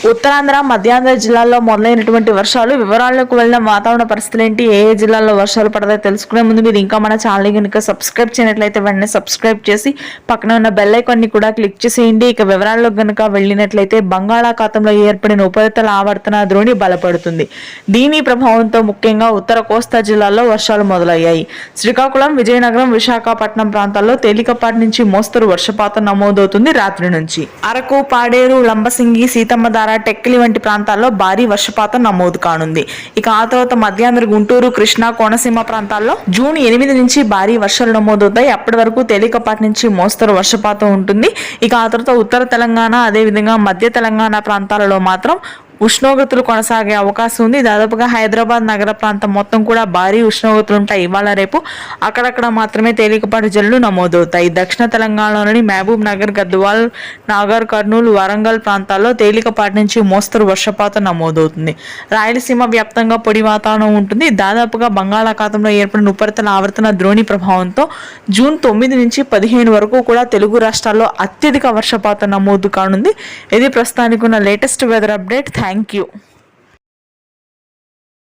ఉత్తరాంధ్ర మధ్యాంధ్ర జిల్లాల్లో మొదలైనటువంటి వర్షాలు వివరాలకు వెళ్ళిన వాతావరణ పరిస్థితులు ఏంటి, ఏ జిల్లాల్లో వర్షాలు పడతాయో తెలుసుకునే ముందు మీరు ఇంకా మన ఛానల్ కనుక సబ్స్క్రైబ్ చేయనట్లయితే వెంటనే సబ్స్క్రైబ్ చేసి పక్కన ఉన్న బెల్ ఐకాన్ ని కూడా క్లిక్ చేసేయండి. ఇక వివరాల్లో కనుక వెళ్ళినట్లయితే బంగాళాఖాతంలో ఏర్పడిన ఉపరితల ఆవర్తన ద్రోణి బలపడుతుంది. దీని ప్రభావంతో ముఖ్యంగా ఉత్తర కోస్తా జిల్లాల్లో వర్షాలు మొదలయ్యాయి. శ్రీకాకుళం, విజయనగరం, విశాఖపట్నం ప్రాంతాల్లో తేలికపాటి నుంచి మోస్తరు వర్షపాతం నమోదవుతుంది. రాత్రి నుంచి అరకు, పాడేరు, లంబసింగి, సీతమ్మధార, టెక్కలి వంటి ప్రాంతాల్లో భారీ వర్షపాతం నమోదు కానుంది. ఇక ఆ తర్వాత మధ్యాంధ్ర, గుంటూరు, కృష్ణా, కోనసీమ ప్రాంతాల్లో జూన్ 8 నుంచి భారీ వర్షాలు నమోదవుతాయి. అప్పటి వరకు తేలికపాటి నుంచి మోస్తరు వర్షపాతం ఉంటుంది. ఇక ఆ తర్వాత ఉత్తర తెలంగాణ, అదేవిధంగా మధ్య తెలంగాణ ప్రాంతాలలో మాత్రం ఉష్ణోగ్రతలు కొనసాగే అవకాశం ఉంది. దాదాపుగా హైదరాబాద్ నగర ప్రాంతం మొత్తం కూడా భారీ ఉష్ణోగ్రతలు ఉంటాయి. ఇవాళ రేపు అక్కడక్కడ మాత్రమే తేలికపాటి జల్లులు నమోదవుతాయి. దక్షిణ తెలంగాణలోని మహబూబ్ నగర్, గద్వాల్, నాగర్ కర్నూలు, వరంగల్ ప్రాంతాల్లో తేలికపాటి నుంచి మోస్తరు వర్షపాతం నమోదవుతుంది. రాయలసీమ వ్యాప్తంగా పొడి వాతావరణం ఉంటుంది. దాదాపుగా బంగాళాఖాతంలో ఏర్పడిన ఉపరితల ఆవర్తన ద్రోణి ప్రభావంతో జూన్ 9 నుంచి 15 వరకు కూడా తెలుగు రాష్ట్రాల్లో అత్యధిక వర్షపాతం నమోదు కానుంది. ఇది ప్రస్తుతానికి ఉన్న latest weather update. Thank you.